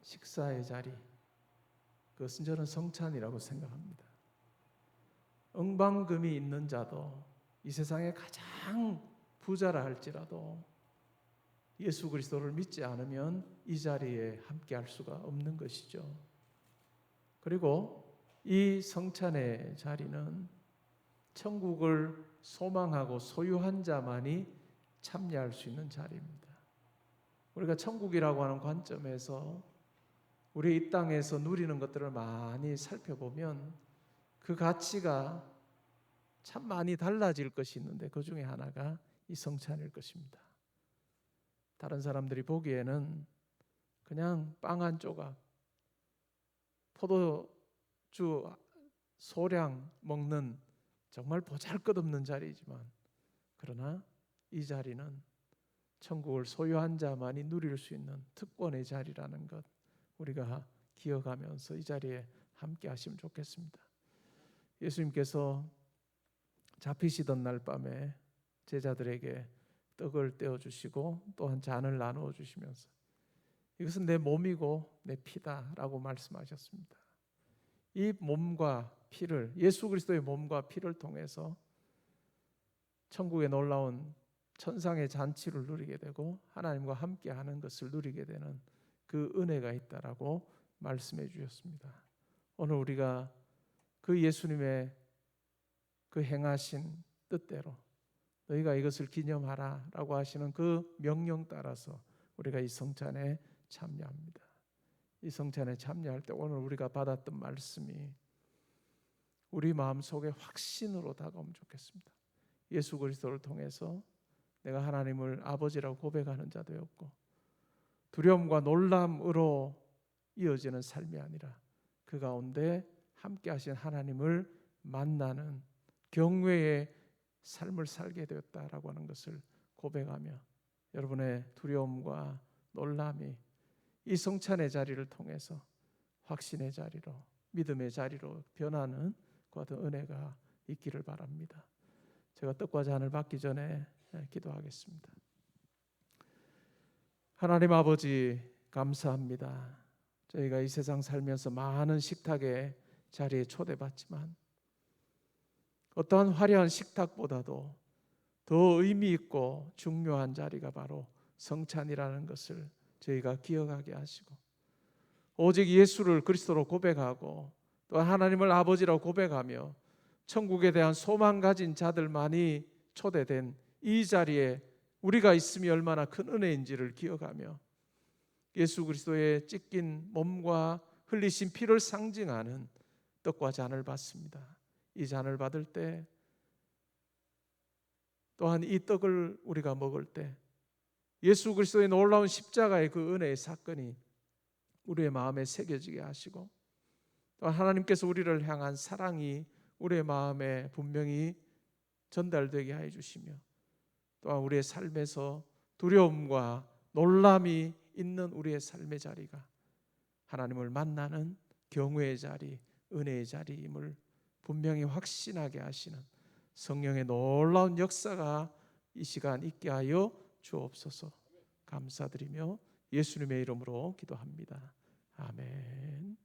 식사의 자리, 그것은 저는 성찬이라고 생각합니다. 억만금이 있는 자도 이 세상에 가장 부자라 할지라도 예수 그리스도를 믿지 않으면 이 자리에 함께할 수가 없는 것이죠. 그리고 이 성찬의 자리는 천국을 소망하고 소유한 자만이 참여할 수 있는 자리입니다. 우리가 천국이라고 하는 관점에서 우리 이 땅에서 누리는 것들을 많이 살펴보면 그 가치가 참 많이 달라질 것이 있는데 그 중에 하나가 이 성찬일 것입니다. 다른 사람들이 보기에는 그냥 빵 한 조각, 포도주 소량 먹는 정말 보잘것없는 자리이지만 그러나 이 자리는 천국을 소유한 자만이 누릴 수 있는 특권의 자리라는 것 우리가 기억하면서 이 자리에 함께 하시면 좋겠습니다. 예수님께서 잡히시던 날 밤에 제자들에게 떡을 떼어주시고 또한 잔을 나누어 주시면서 이것은 내 몸이고 내 피다라고 말씀하셨습니다. 이 몸과 피를, 예수 그리스도의 몸과 피를 통해서 천국의 놀라운 천상의 잔치를 누리게 되고 하나님과 함께하는 것을 누리게 되는 그 은혜가 있다라고 말씀해 주셨습니다. 오늘 우리가 그 예수님의 그 행하신 뜻대로 너희가 이것을 기념하라라고 하시는 그 명령 따라서 우리가 이 성찬에 참여합니다. 이 성찬에 참여할 때 오늘 우리가 받았던 말씀이 우리 마음속에 확신으로 다가오면 좋겠습니다. 예수 그리스도를 통해서 내가 하나님을 아버지라고 고백하는 자 되었고 두려움과 놀람으로 이어지는 삶이 아니라 그 가운데 함께 하신 하나님을 만나는 경외의 삶을 살게 되었다라고 하는 것을 고백하며 여러분의 두려움과 놀람이 이 성찬의 자리를 통해서 확신의 자리로 믿음의 자리로 변하는 그 같은 은혜가 있기를 바랍니다. 제가 떡과 잔을 받기 전에 기도하겠습니다. 하나님 아버지 감사합니다. 저희가 이 세상 살면서 많은 식탁의 자리에 초대받지만 어떠한 화려한 식탁보다도 더 의미 있고 중요한 자리가 바로 성찬이라는 것을 저희가 기억하게 하시고 오직 예수를 그리스도로 고백하고 또 하나님을 아버지라고 고백하며 천국에 대한 소망 가진 자들만이 초대된 이 자리에 우리가 있음이 얼마나 큰 은혜인지를 기억하며 예수 그리스도의 찢긴 몸과 흘리신 피를 상징하는 떡과 잔을 받습니다. 이 잔을 받을 때 또한 이 떡을 우리가 먹을 때 예수 그리스도의 놀라운 십자가의 그 은혜의 사건이 우리의 마음에 새겨지게 하시고 또 하나님께서 우리를 향한 사랑이 우리의 마음에 분명히 전달되게 해 주시며 또한 우리의 삶에서 두려움과 놀람이 있는 우리의 삶의 자리가 하나님을 만나는 경외의 자리, 은혜의 자리임을 분명히 확신하게 하시는 성령의 놀라운 역사가 이 시간 있게 하여 주옵소서. 감사드리며 예수님의 이름으로 기도합니다. 아멘.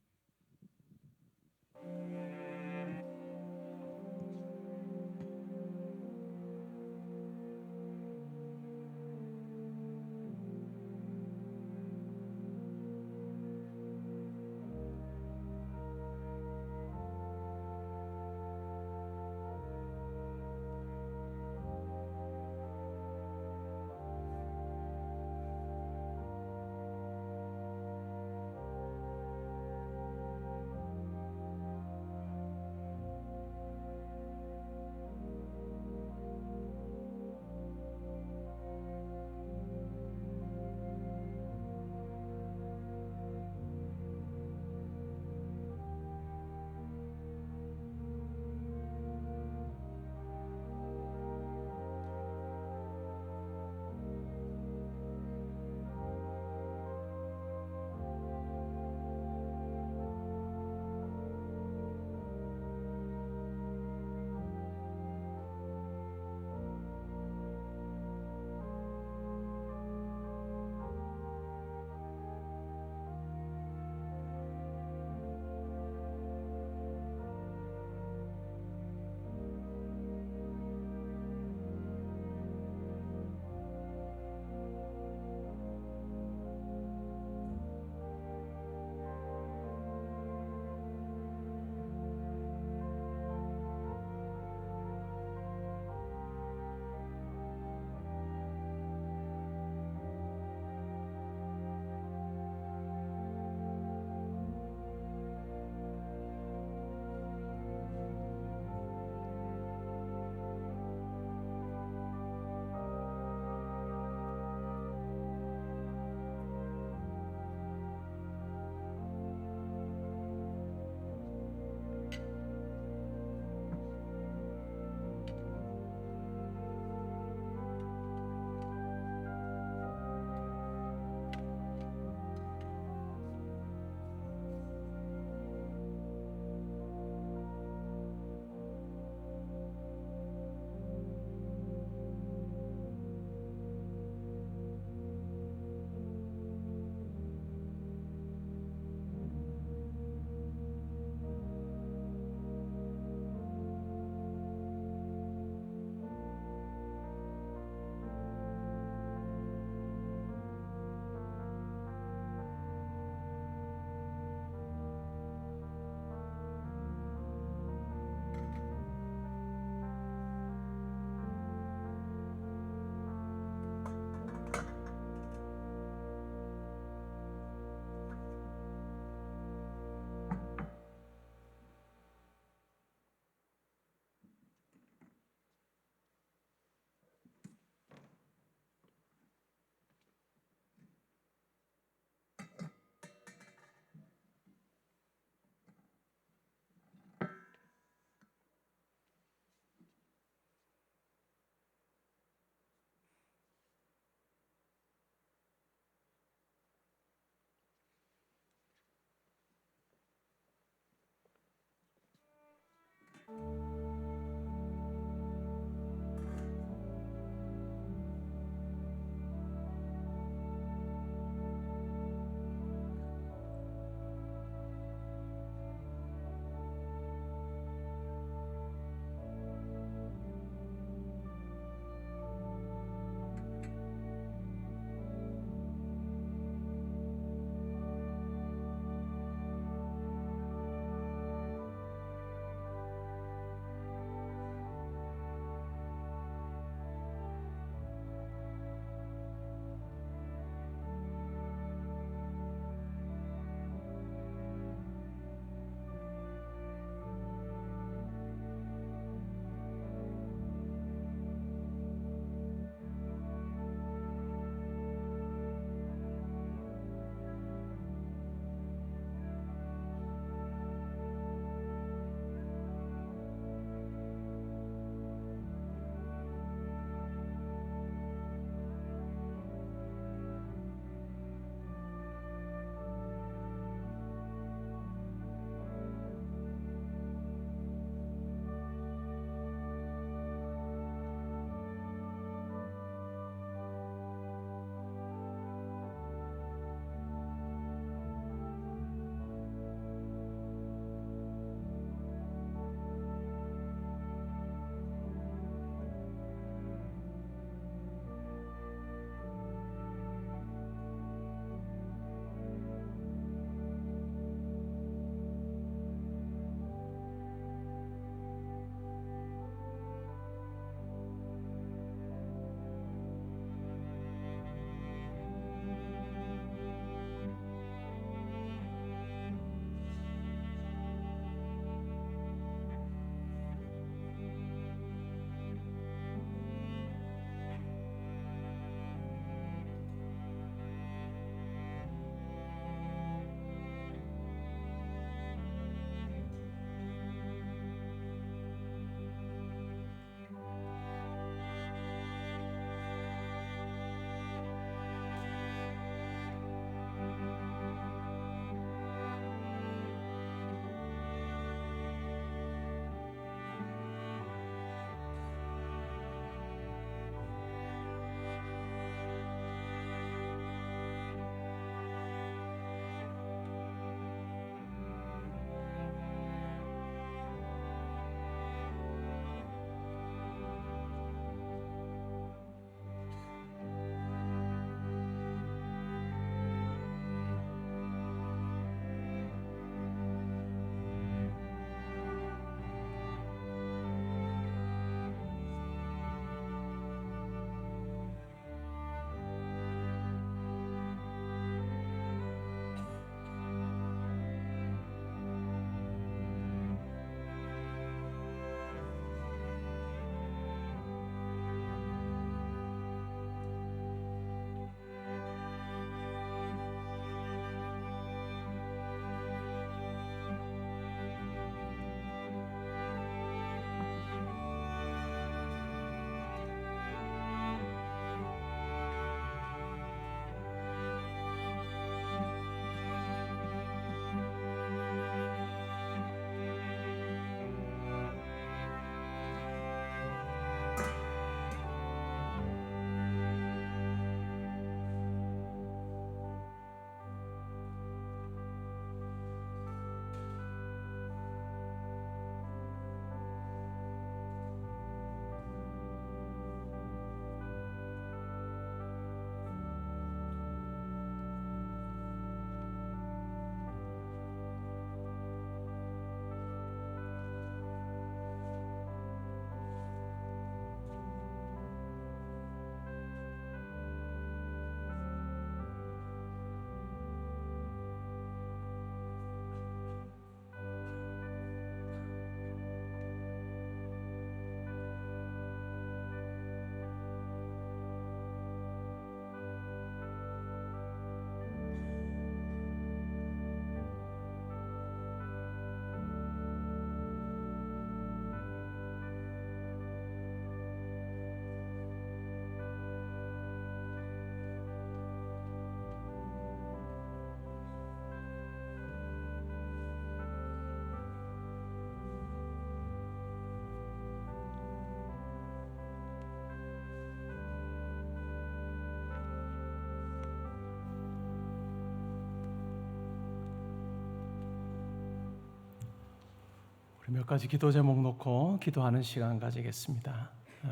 몇 가지 기도 제목 놓고 기도하는 시간 가지겠습니다.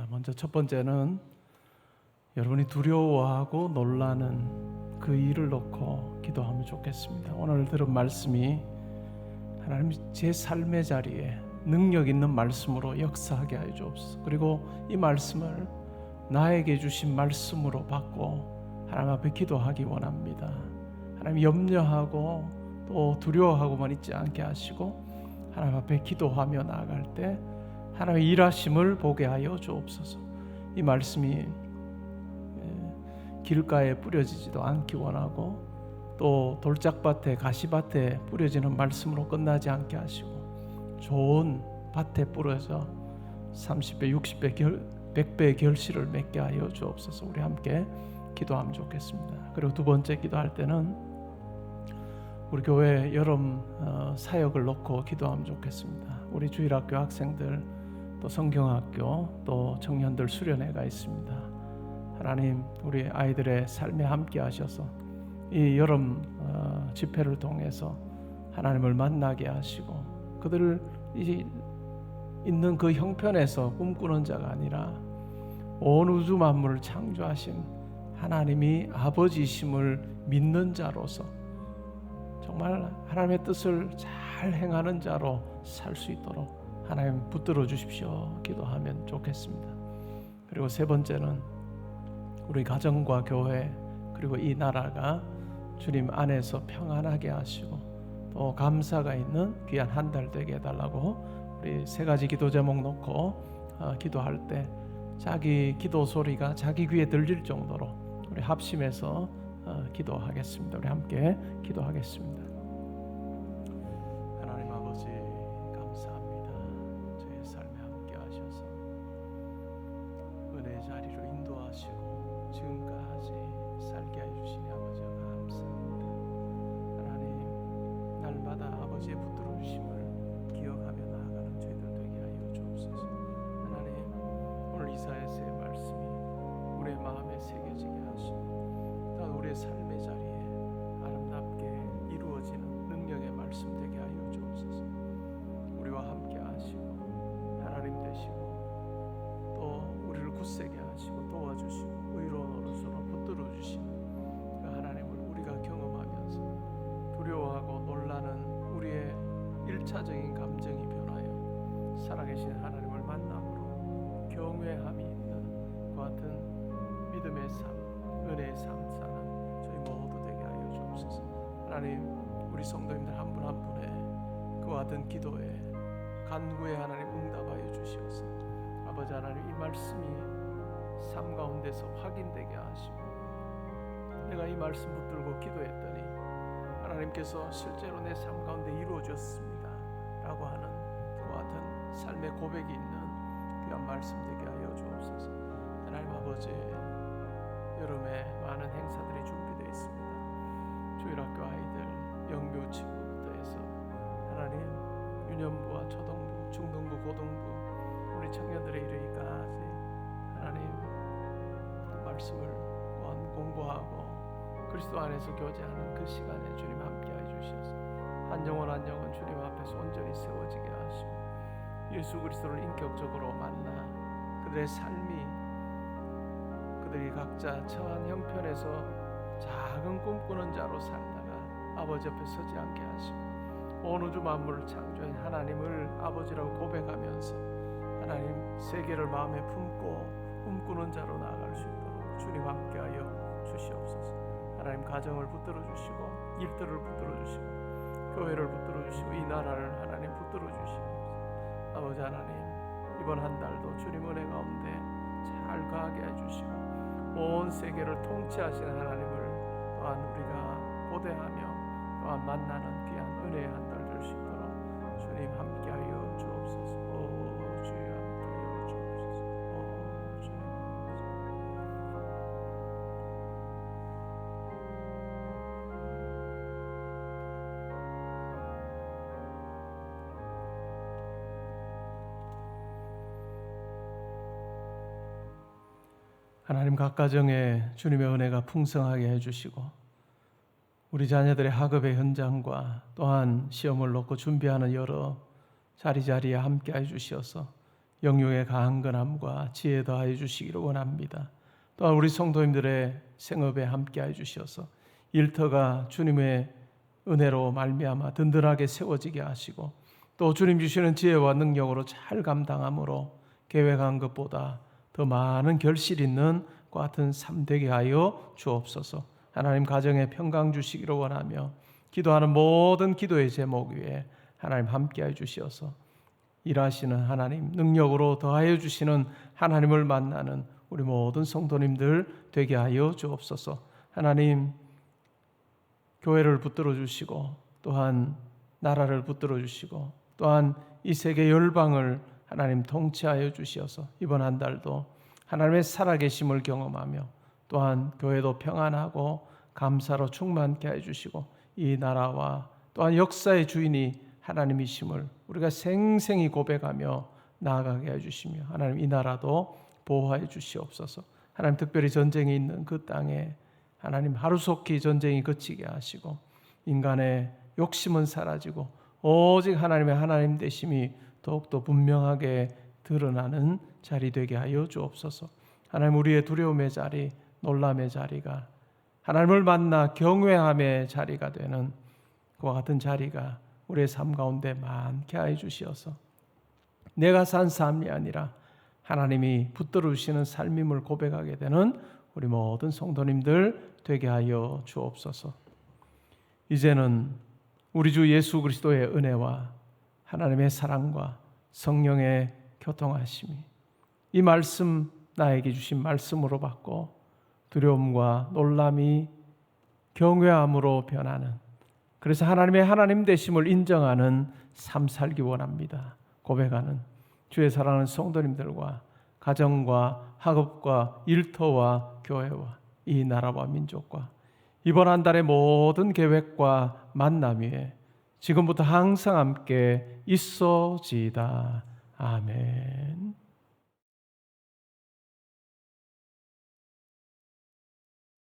먼저 첫 번째는 여러분이 두려워하고 놀라는 그 일을 놓고 기도하면 좋겠습니다. 오늘 들은 말씀이 하나님 제 삶의 자리에 능력 있는 말씀으로 역사하게 하여 주옵소서. 그리고 이 말씀을 나에게 주신 말씀으로 받고 하나님 앞에 기도하기 원합니다. 하나님 염려하고 또 두려워하고만 있지 않게 하시고 하나님 앞에 기도하며 나아갈 때 하나님의 일하심을 보게 하여 주옵소서. 이 말씀이 길가에 뿌려지지도 않기 원하고 또 돌짝밭에 가시밭에 뿌려지는 말씀으로 끝나지 않게 하시고 좋은 밭에 뿌려져 30배, 60배, 100배의 결실을 맺게 하여 주옵소서. 우리 함께 기도하면 좋겠습니다. 그리고 두 번째 기도할 때는 우리 교회 여름 사역을 놓고 기도하면 좋겠습니다. 우리 주일학교 학생들 또 성경학교 또 청년들 수련회가 있습니다. 하나님 우리 아이들의 삶에 함께 하셔서 이 여름 집회를 통해서 하나님을 만나게 하시고 그들을 있는 그 형편에서 꿈꾸는 자가 아니라 온 우주 만물을 창조하신 하나님이 아버지심을 믿는 자로서 정말 하나님의 뜻을 잘 행하는 자로 살 수 있도록 하나님 붙들어 주십시오. 기도하면 좋겠습니다. 그리고 세 번째는 우리 가정과 교회 그리고 이 나라가 주님 안에서 평안하게 하시고 또 감사가 있는 귀한 한 달 되게 해달라고 우리 세 가지 기도 제목 놓고 기도할 때 자기 기도 소리가 자기 귀에 들릴 정도로 우리 합심해서 기도하겠습니다. 우리 함께 기도하겠습니다. 하나님 아버지 감사합니다. 저의 삶에 함께 하셔서 은혜의 자리로 인도하시고 지금까지 살게 해주시니 아버지가 감사합니다. 하나님 날마다 아버지의 붙들어 주심을 기억하며 나아가는 저희들 되게 하여 주옵소서. 하나님 오늘 이사야서의 말씀이 우리의 마음에 새겨지게 하시고 또한 우리의 삶의 자리에 아름답게 이루어지는 능력의 말씀 되게 하여 주옵소서. 우리와 함께 하시고 하나님 되시고 또 우리를 굳세게 하시고 도와주시고 의로운 오른손으로 붙들어 주시는 그 하나님을 우리가 경험하면서 두려워하고 놀라는 우리의 1차적인 감정이 변하여 살아계신 하나님을 만남으로 경외함이 있는 그 같은 믿음의 삶, 은혜의 삶 사는 저희 모두 되게 하여 주옵소서. 하나님 우리 성도님들 한 분 한 분의 그와 같은 기도에 간구에 하나님 응답하여 주시옵소서. 아버지 하나님 이 말씀이 삶 가운데서 확인되게 하시고 내가 이 말씀 붙들고 기도했더니 하나님께서 실제로 내 삶 가운데 이루어졌습니다 라고 하는 그와 같은 삶의 고백이 있는 귀한 말씀 되게 하여 주옵소서. 하나님 아버지 여름에 많은 행사들이 준비되어 있습니다. 주일학교 아이들 영묘 친구부터 해서 하나님 유년부와 초등부, 중등부, 고등부 우리 청년들에 이르기까지 하나님 말씀을 공부하고 그리스도 안에서 교제하는 그 시간에 주님 함께하여 주셔서 한 영혼 한 영혼 주님 앞에서 온전히 세워지게 하시고 예수 그리스도를 인격적으로 만나 그들의 삶이 그들이 각자 처한 형편에서 작은 꿈꾸는 자로 살다가 아버지 앞에 서지 않게 하시고 온 우주 만물을 창조한 하나님을 아버지라고 고백하면서 하나님 세계를 마음에 품고 꿈꾸는 자로 나아갈 수 있도록 주님 함께하여 주시옵소서. 하나님 가정을 붙들어 주시고 일들을 붙들어 주시고 교회를 붙들어 주시고 이 나라를 하나님 붙들어 주시고 아버지 하나님 이번 한 달도 주님 은혜 가운데 잘 가게 해주시고 온 세계를 통치하시는 하나님을 또한 우리가 고대하며 또한 만나는 귀한 은혜의 한 달 될 수 있도록 주님 함께하여 주옵소서. 오 주여 함께하여 주옵소서. 오 주님 하나님 각 가정에 주님의 은혜가 풍성하게 해주시고 우리 자녀들의 학업의 현장과 또한 시험을 놓고 준비하는 여러 자리자리에 함께하여 주시어서 영육의 강건함과 지혜 더하여 주시기를 원합니다. 또한 우리 성도님들의 생업에 함께하여 주시어서 일터가 주님의 은혜로 말미암아 든든하게 세워지게 하시고 또 주님 주시는 지혜와 능력으로 잘 감당함으로 계획한 것보다 더 많은 결실 있는 것 같은 삶 되게 하여 주옵소서. 하나님 가정에 평강 주시기를 원하며 기도하는 모든 기도의 제목 위에 하나님 함께하여 주시어서 일하시는 하나님, 능력으로 더하여 주시는 하나님을 만나는 우리 모든 성도님들 되게 하여 주옵소서. 하나님, 교회를 붙들어 주시고 또한 나라를 붙들어 주시고 또한 이 세계 열방을 하나님 통치하여 주시어서 이번 한 달도 하나님의 살아계심을 경험하며 또한 교회도 평안하고 감사로 충만케 해주시고 이 나라와 또한 역사의 주인이 하나님이심을 우리가 생생히 고백하며 나아가게 해주시며 하나님 이 나라도 보호하여 주시옵소서. 하나님 특별히 전쟁이 있는 그 땅에 하나님 하루속히 전쟁이 그치게 하시고 인간의 욕심은 사라지고 오직 하나님의 하나님 되심이 더욱더 분명하게 드러나는 자리 되게 하여 주옵소서. 하나님 우리의 두려움의 자리, 놀람의 자리가 하나님을 만나 경외함의 자리가 되는 그와 같은 자리가 우리의 삶 가운데 많게 하여 주시어서 내가 산 삶이 아니라 하나님이 붙들어 주시는 삶임을 고백하게 되는 우리 모든 성도님들 되게 하여 주옵소서. 이제는 우리 주 예수 그리스도의 은혜와 하나님의 사랑과 성령의 교통하심이 이 말씀 나에게 주신 말씀으로 받고 두려움과 놀람이 경외함으로 변하는 그래서 하나님의 하나님 되심을 인정하는 삶 살기 원합니다. 고백하는 주의 사랑하는 성도님들과 가정과 학업과 일터와 교회와 이 나라와 민족과 이번 한 달의 모든 계획과 만남 위에 지금부터 항상 함께 있어지이다. 아멘.